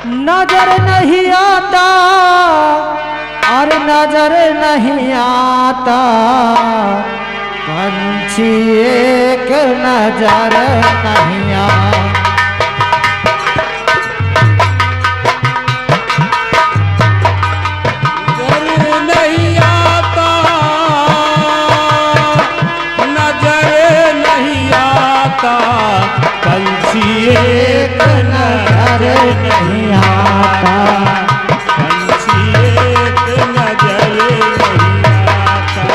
नजर नहीं आता और नजर नहीं आता, पंछी एक नजर नहीं आता। पंछी एक नजर नहीं आता, पंछी एक नजर नहीं आता।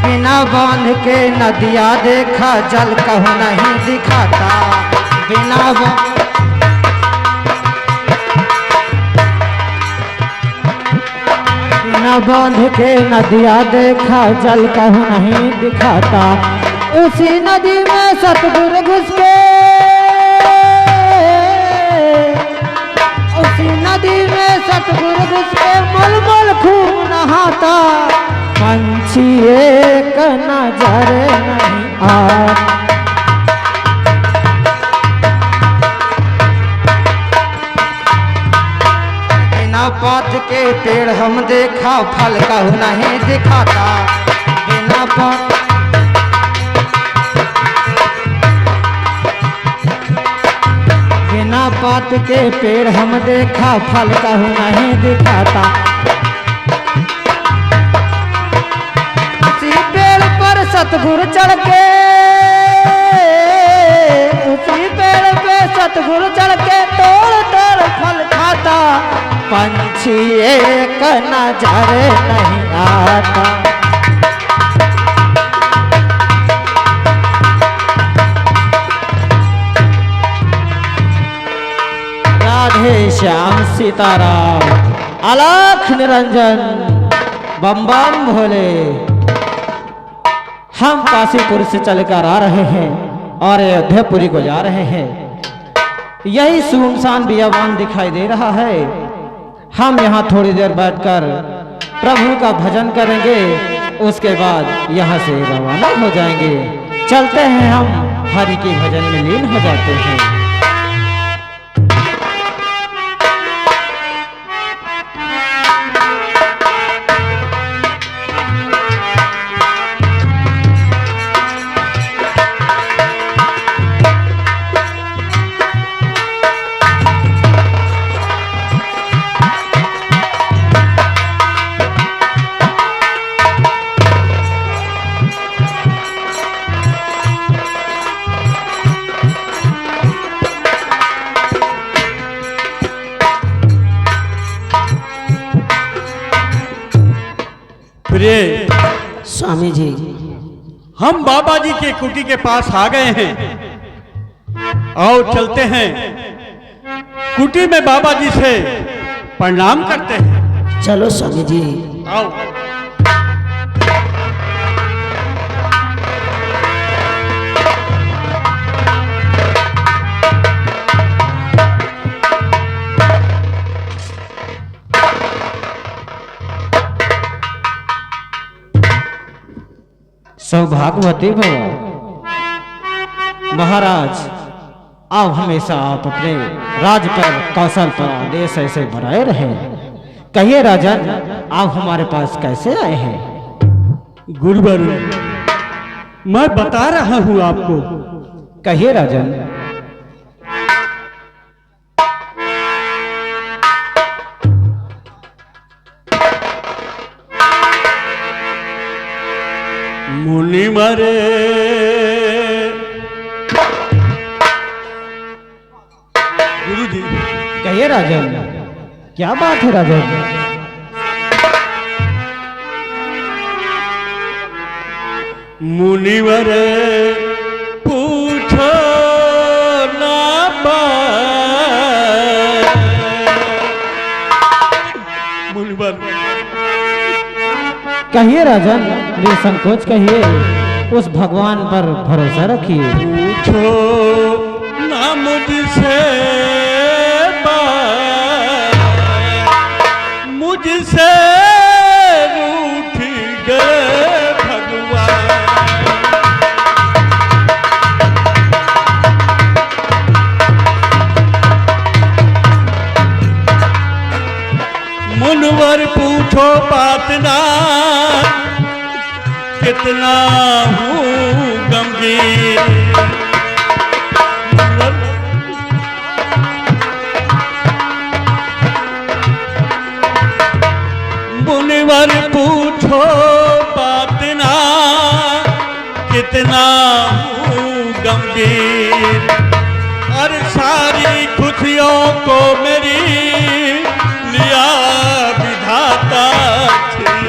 बिना बांध के नदिया देखा जल कहूँ नहीं दिखाता, बिना बांध के नदिया देखा जल कहूँ नहीं दिखाता। उसी नदी में सतगुरु घुस के, उसी नदी में सतगुरु घुस के मलमल खूब नहाता, पंछी एक नजर नहीं आता। बिना पात के पेड़ हम देखा फल कहूँ नहीं दिखाता, बिना पात बिना पात के पेड़ हम देखा फल कहूँ नहीं दिखाता। उसी पेड़ पर सतगुरु चढ़ के, उसी पेड़ पे सतगुरु चढ़ के तोड़ तोड़ फल खाता, पंछी एक नजर नहीं आता। राधे श्याम सीताराम, अलख निरंजन, बम बम भोले। हम काशीपुर से चलकर आ रहे हैं और अयोध्यापुरी को जा रहे हैं। यही सुनसान बियाबान दिखाई दे रहा है। हम यहाँ थोड़ी देर बैठकर प्रभु का भजन करेंगे, उसके बाद यहाँ से रवाना हो जाएंगे। चलते हैं, हम हरि के भजन में लीन हो जाते हैं। प्रिय स्वामी जी, हम बाबा जी के कुटी के पास आ गए हैं और चलते हैं कुटी में बाबा जी से प्रणाम करते हैं। चलो स्वामी जी। आओ। सौभाग्यवती भव महाराज, आप हमेशा आप अपने राज पर कौशल पर आदेश ऐसे बनाए रहे। कहिए राजन, आप हमारे पास कैसे आए हैं? गुरुवर, मैं बता रहा हूं आपको। कहिए राजन। मुनि मरे गुरु जी। कहिए राजन, क्या बात है राजन? मुनि मरे पूछो ना मुनिवर। कहिए राजन, निसंकोच कहिए, उस भगवान पर भरोसा रखिए। पूछो ना मुझसे मुझसे रूठ गए भगवान। पूछो बात ना कितना हूँ गमगीन। मुनिवर पूछो बात ना कितना हूँ गमगीन। और सारी खुशियों को मेरी लिया विधाता छीन।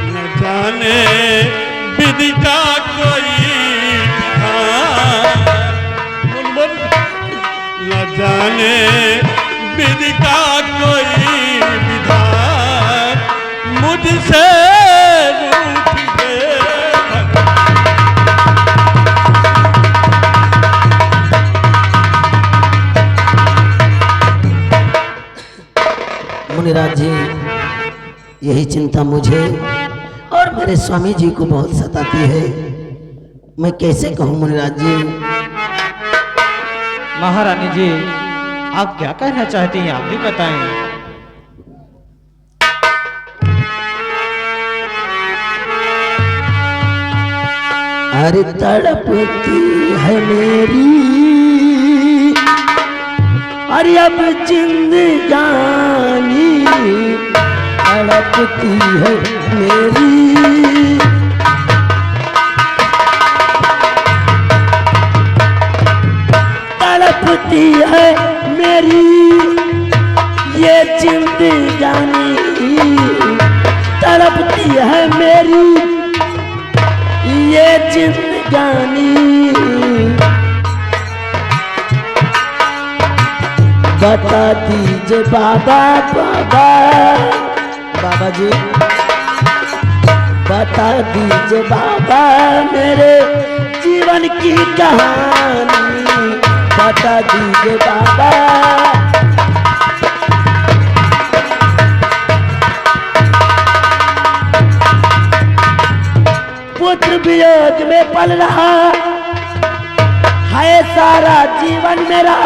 न जाने विधि का कोई विधान, न जाने विधि का कोई विधान मुझसे रूठ गए। मुनिराज जी, यही चिंता मुझे और मेरे स्वामी जी को बहुत सताती है। मैं कैसे कहूँ मुनिराज जी? महारानी जी, आप क्या कहना चाहती हैं, आप भी बताएं। अरे तड़पती है मेरी, अरे अब जिंदगानी तड़पती है मेरी। तड़पती है मेरी ये जिंदगानी, तड़पती है मेरी ये जिंदगानी। बता दीजिए बाबा, बाबा बाबा जी, बता दीजिए बाबा मेरे जीवन की कहानी। बता दीजिए बाबा। पुत्र वियोग में पल रहा है सारा जीवन मेरा।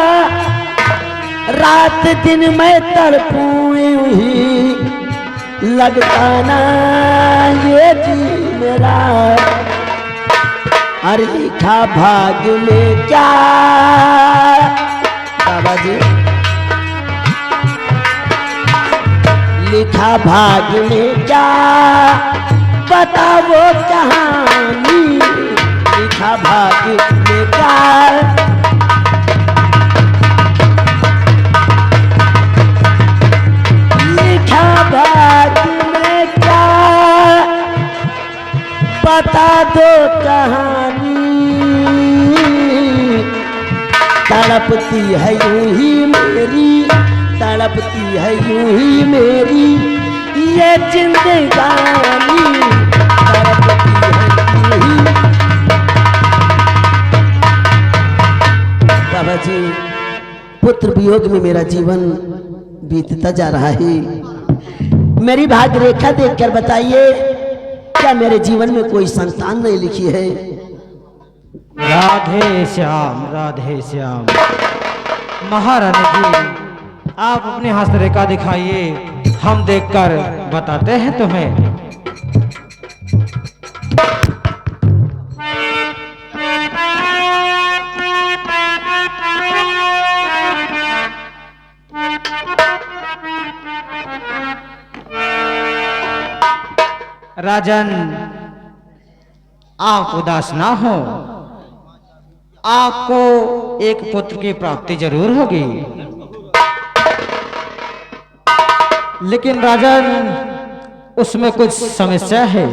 रात दिन मैं तड़पूं ही, लगता ना ये जी मेरा। अरे लिखा भाग में क्या बाबा जी, लिखा भाग में क्या बता वो कहानी। लिखा भाग में क्या, लिखा भाग में क्या बता दो कहानी। तड़पती है यूं ही मेरी, तड़पती है यूं ही मेरी ये जिंदगानी। तड़पती है यूं ही। बाबा जी, पुत्र वियोग में मेरा जीवन बीतता जा रहा है। मेरी भाग्य रेखा देखकर बताइए, क्या मेरे जीवन में कोई संतान नहीं लिखी है? राधे श्याम, राधे श्याम। महारानी जी, आप अपनी हस्तरेखा दिखाइए, हम देखकर बताते हैं तुम्हें। राजन, आप उदास ना हो, आपको एक पुत्र की प्राप्ति जरूर होगी। लेकिन राजन, उसमें कुछ समस्या है।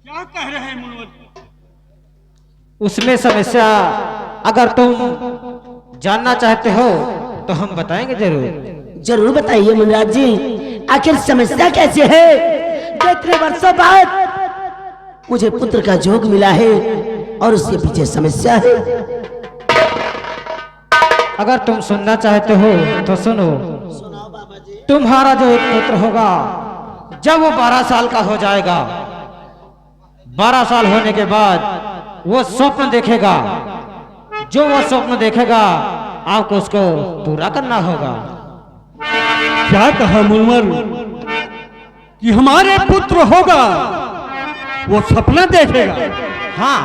क्या कह रहे हैं मुनिवर? उसमें समस्या अगर तुम जानना चाहते हो तो हम बताएंगे जरूर। जरूर बताइए मुनिराज जी, आखिर समस्या कैसे है? जो इतने वर्षों बाद मुझे पुत्र का जोग मिला है और उसके पीछे समस्या है। अगर तुम सुनना चाहते हो तो सुनो। तुम्हारा जो एक पुत्र होगा, जब वो 12 साल का हो जाएगा, 12 साल होने के बाद वो स्वप्न देखेगा। जो वो स्वप्न देखेगा, आपको उसको पूरा करना होगा। क्या कहा मुनवर कि हमारे पुत्र होगा, वो सपना देखेगा। हाँ,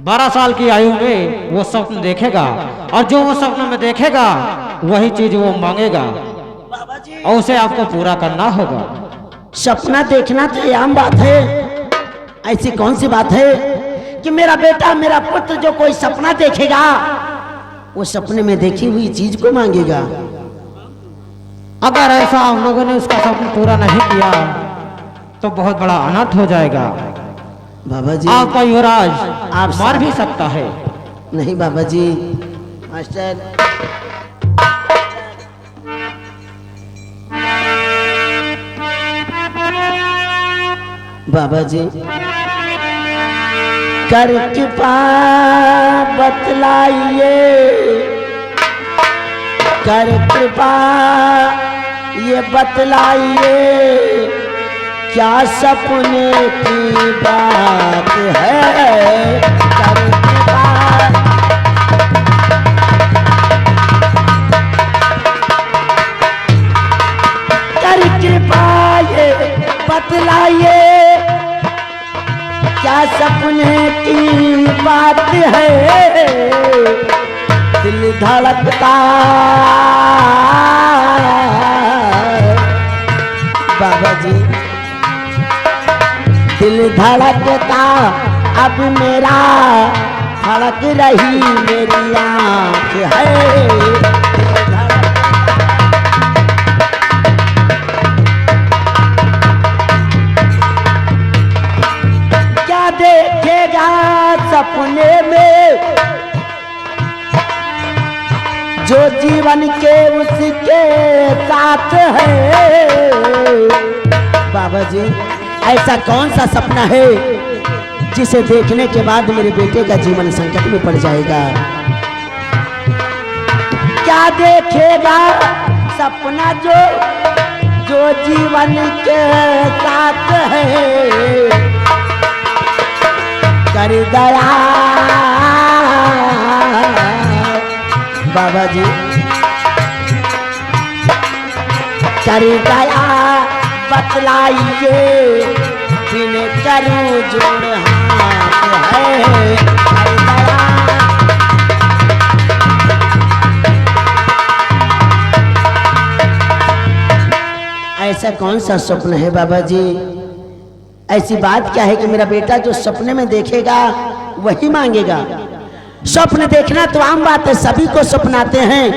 12 साल की आयु में वो स्वप्न देखेगा, और जो वो स्वप्न में देखेगा वही चीज वो मांगेगा, बाबा जी, और उसे आपको पूरा करना होगा। सपना देखना तो आम बात है। ऐसी कौन सी बात है कि मेरा बेटा, मेरा पुत्र जो कोई सपना देखेगा वो सपने में देखी हुई चीज को मांगेगा। अगर ऐसा हम लोगों ने उसका सपना पूरा नहीं किया तो बहुत बड़ा अनर्थ हो जाएगा। बाबा जी, आपका युवराज आप मार भी सकता है। नहीं बाबा जी, मास्टर, बाबा जी, कर कृपा बतलाइए, कर कृपा ये बतलाइए, क्या सपने की बात है। कर कृपा, कर कृपा ये बतलाइए, क्या सपने की बात है। दिल धड़कता बाबा जी, दिल धड़कता अब मेरा, धड़क रही मेरी आँख है। क्या देखेगा सपने में जो जीवन के उसके साथ है। बाबा जी, ऐसा कौन सा सपना है जिसे देखने के बाद मेरे बेटे का जीवन संकट में पड़ जाएगा। क्या देखेगा सपना जो जो जीवन के साथ है। कर दया बाबा जी, कर दया बतलाइए, बिन करूं जोड़ हाथ है। कर दया, ऐसा कौन सा स्वप्न है बाबा जी। ऐसी बात क्या है कि मेरा बेटा जो सपने में देखेगा वही मांगेगा। स्वप्न देखना तो आम बात है, सभी को सपनाते हैं,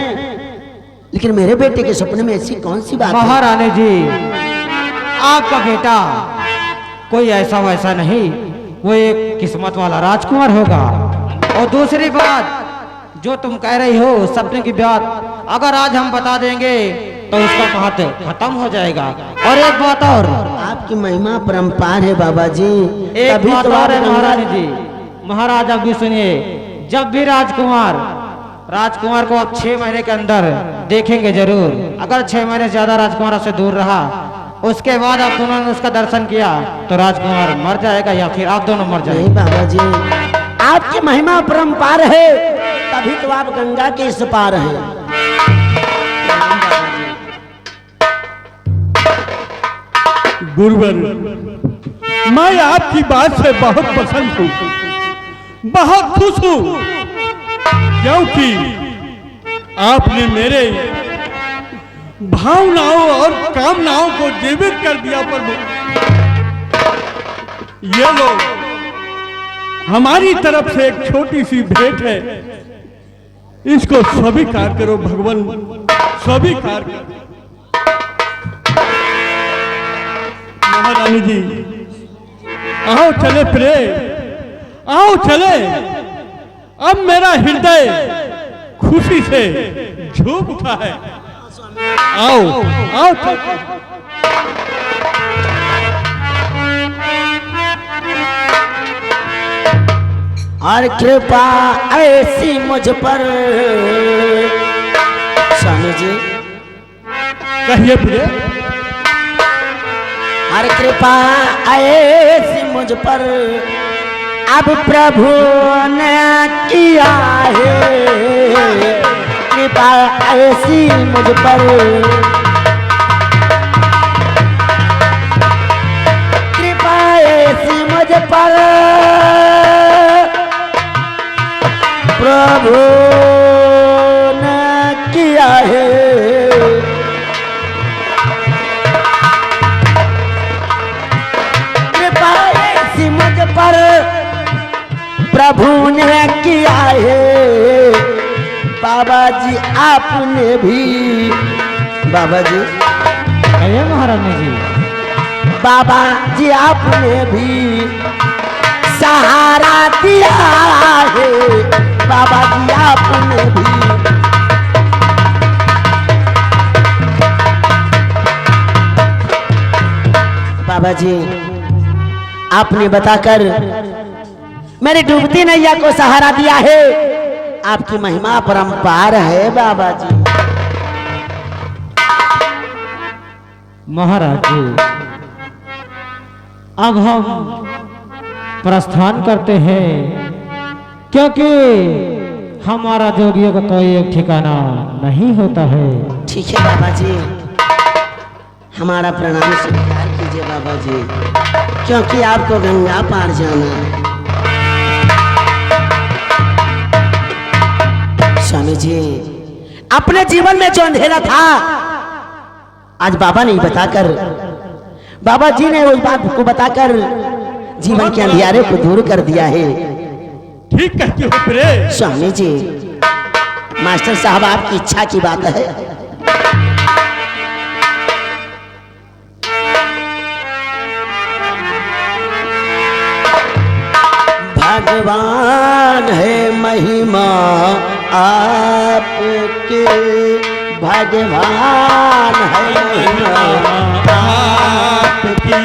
लेकिन मेरे बेटे के सपने में ऐसी कौन सी बात है। महारानी जी, आपका बेटा कोई ऐसा वैसा नहीं, वो एक किस्मत वाला राजकुमार होगा। और दूसरी बात जो तुम कह रही हो सपने की बात, अगर आज हम बता देंगे तो उसका महत्व खत्म हो जाएगा। और एक बात और, आपकी महिमा परम्पार है बाबा जी। एक तभी बात तो और है आप महारानी जी। महाराज आप भी सुनिए, जब भी राजकुमार को आप 6 महीने के अंदर देखेंगे जरूर। अगर 6 महीने ज्यादा राजकुमार से दूर रहा, उसके बाद आप दोनों ने उसका दर्शन किया तो राजकुमार मर जाएगा या फिर आप दोनों मर नहीं जाएंगे। बाबा जी, आपकी महिमा परम्पार है, तभी तो आप गंगा के इस पार हैं। गुरुवर, मैं आपकी बात से बहुत पसंद हूँ, बहुत खुश हूँ, क्योंकि आपने मेरे भावनाओं और कामनाओं को जीवित कर दिया। प्रभु, ये लो हमारी तरफ से एक छोटी सी भेंट है, इसको स्वीकार करो भगवान, स्वीकार करो। महारानी जी, आओ चले प्रेम, आओ चले। अब मेरा हृदय खुशी से झूम उठा है। आओ आओ चले। और कृपा ऐसी मुझ पर, स्वामी जी कहिए प्रिय। और कृपा ऐसी मुझ पर अब प्रभु ने किया है। कृपा ऐसी मुझ पर, कृपा ऐसी मुझ पर प्रभु ने किया है। कृपा ऐसी मुझ पर प्रभु ने किया है। बाबा जी आपने भी, बाबा जी, कहिए महारानी जी। बाबा जी आपने भी सहारा दिया है। बाबा जी आपने भी, बाबा जी आपने बताकर मेरी डूबती नैया को सहारा दिया है। आपकी महिमा परंपार है बाबा जी। महाराज जी, अब हम प्रस्थान करते हैं, क्योंकि हमारा जोगियों का कोई एक ठिकाना नहीं होता है। ठीक है बाबा जी, हमारा प्रणाम स्वीकार कीजिए बाबा जी, क्योंकि आपको गंगा पार जाना है। स्वामी जी, अपने जीवन में जो अंधेरा था आज बाबा ने बताकर, बाबा जी ने उस बात को बताकर जीवन के अंधियारे को दूर कर दिया है। ठीक कहते हो प्रे। स्वामी जी, मास्टर साहब आपकी इच्छा की बात है। भगवान है महिमा आपके, भगवान है महिमा आपकी,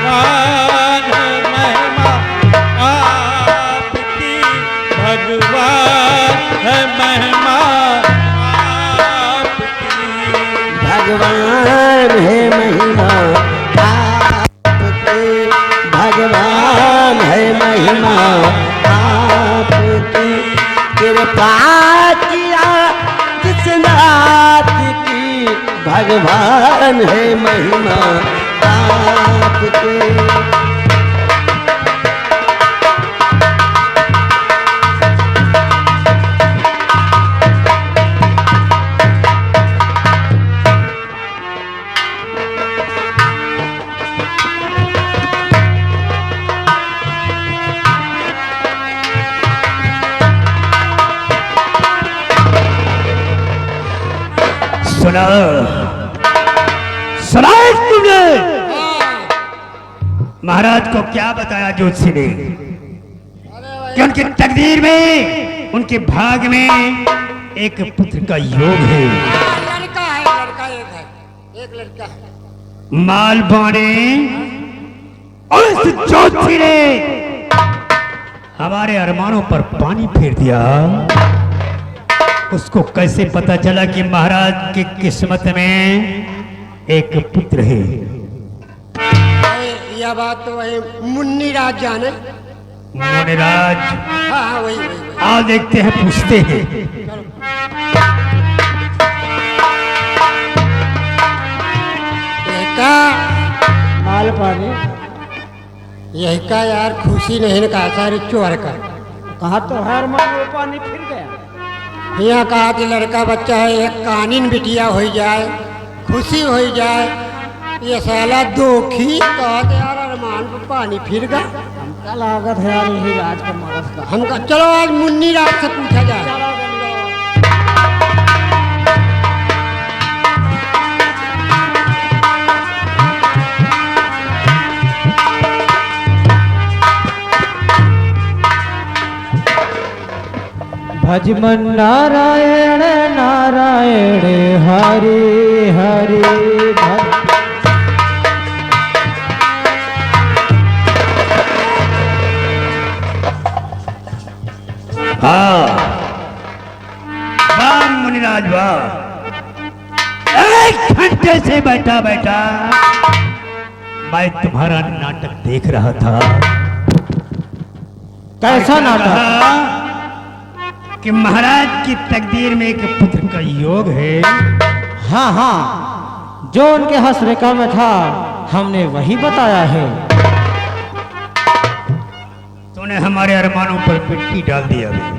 भगवान महिमा आपकी, भगवान है महिमा आपकी, भगवान है महिमा आपके, भगवान है महिमा आपकी। कृपा किया जिस नाथ की, भगवान है महिमा आपके। सुना, सुना तुमने महाराज को क्या बताया ज्योतिषी ने कि उनकी तकदीर में, उनके भाग में एक पुत्र का योग है। लड़का है, लड़का एक है, एक लड़का है। माल बाणे उस ज्योतिषी ने हमारे अरमानों पर पानी फेर दिया। उसको कैसे पता चला कि महाराज की किस्मत में एक पुत्र है? यह बात तो वही मुन्नी राज जाने। मुनिराज, हाँ वही वही, वही। आ देखते हैं, पूछते हैं। यही माल पानी यही का यार खुशी नहीं ने कहा सारे चोर का। कहा तो हर माल पानी फिर गया। यहाँ कहा कि लड़का बच्चा है, एक कानीन बिटिया हो जाए, खुशी हो जाए। ये साला दोखी कहा कि यार अरमान पर पानी फिर गया। हमका लागत है यार यही राज का मरस का। हमका चलो आज मुन्नी राज से पूछा जाए। भजमन नारायण नारायण हरि हरि भज। हाँ, वाह मुनिराज वाह। एक घंटे से बैठा बैठा मैं तुम्हारा नाटक देख रहा था। कैसा नाटक? कि महाराज की तकदीर में एक पुत्र का योग है। हाँ हाँ, जो उनके हस्रेखा में था हमने वही बताया है। तूने हमारे अरमानों पर मिट्टी डाल दिया है।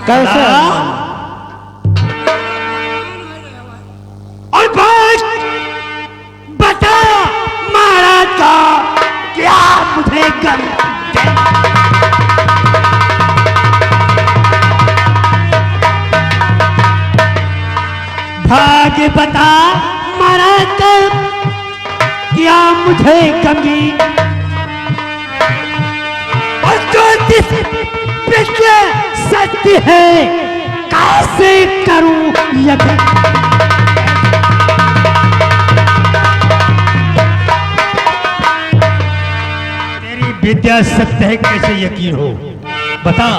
कैसे? और बस बता महाराज का क्या मुझे गम भाग्य बता महाराज का क्या मुझे कमी और ज्योतिष विषय सत्य है कैसे करूं यज्ञ। तेरी विद्या सत्य है कैसे यकीन हो बता।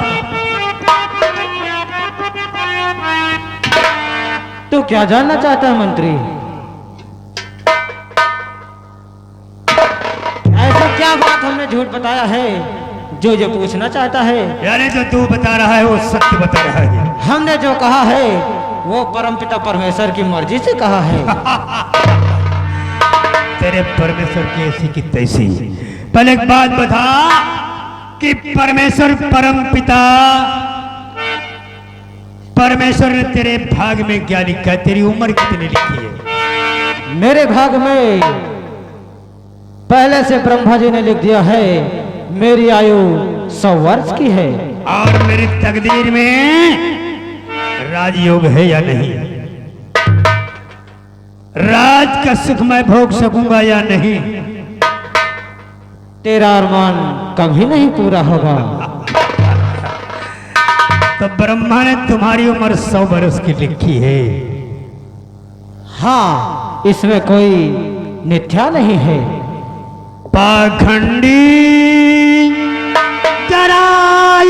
तो क्या जानना चाहता है मंत्री? ऐसा क्या बात हमने झूठ बताया है जो जो पूछना चाहता है? यानी जो तू बता रहा है वो सत्य बता रहा है। हमने जो कहा है वो परमपिता परमेश्वर की मर्जी से कहा है। तेरे परमेश्वर की ऐसी की तैसी। पहले एक बात बता कि परमेश्वर परम पिता परमेश्वर ने तेरे भाग में क्या लिखा है? तेरी उम्र कितनी लिखी है? मेरे भाग में पहले से ब्रह्मा जी ने लिख दिया है मेरी आयु 100 वर्ष की है। और मेरी तकदीर में राजयोग है या नहीं? राज का सुख मैं भोग सकूंगा या नहीं? तेरा अरमान कभी नहीं पूरा होगा। तो ब्रह्मा ने तुम्हारी उम्र 100 वर्ष की लिखी है। हाँ, इसमें कोई मिथ्या नहीं है। पाखंडी जरा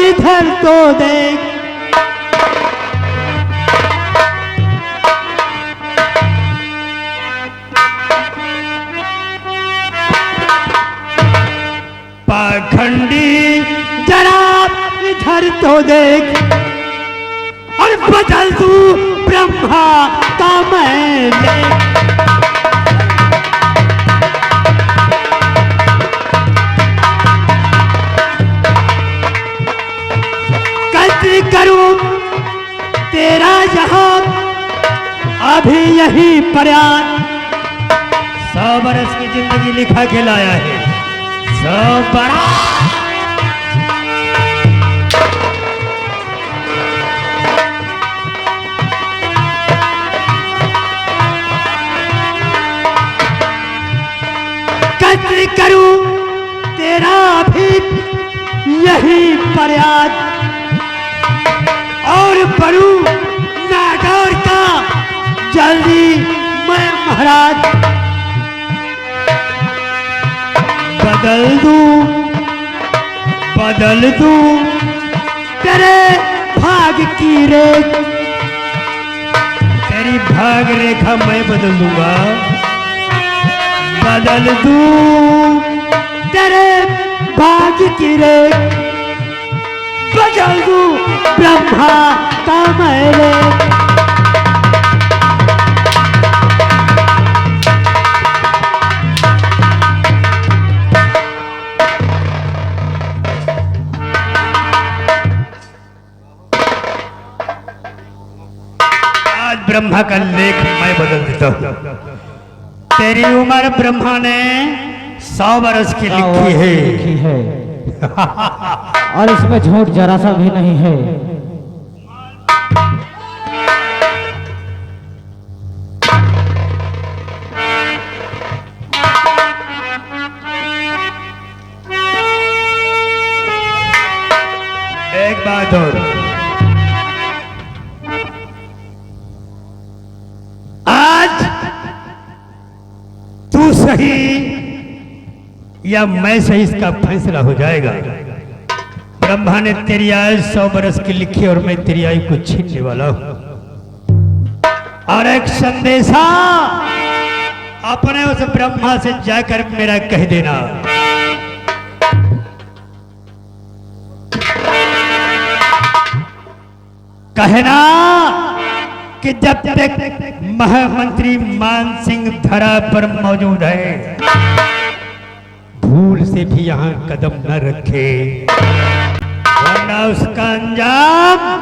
इधर तो देख, पाखंडी जरा इधर तो देख और बदल तू ब्रह्मा का मैं लेख। करूं तेरा यहाँ अभी यही प्रयास 100 बरस की जिंदगी लिखा के लाया है। 100 बरस कत्ल करूं तेरा अभी यही प्रयास और बड़ू नागौर का जल्दी मैं महाराज बदल दूं तेरे भाग की रेख। तेरी भाग रेखा मैं बदल दूंगा, बदल दूं तेरे भाग की रेख, बदल दूं ब्रह्मा का मैले। आज ब्रह्मा का लेख मैं बदल देता हूं। तेरी उम्र ब्रह्मा ने 100 बरस की लिखी है। और इसमें झूठ जरा सा भी नहीं है। एक बात और, आज तू सही या मैं सही इसका फैसला हो जाएगा। ब्रह्मा ने तेरी आयु 100 बरस की लिखी और मैं तेरी आयु को छीनने वाला हूं। और एक संदेशा अपने उस ब्रह्मा से जाकर मेरा कह देना, कहना कि जब तक महामंत्री मान सिंह धरा पर मौजूद है, भूल से भी यहाँ कदम न रखे, वरना उसका अंजाम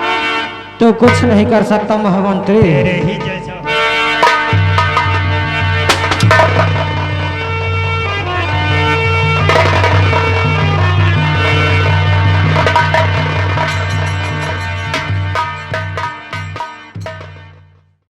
तो कुछ नहीं कर सकता महामंत्री। तेरे ही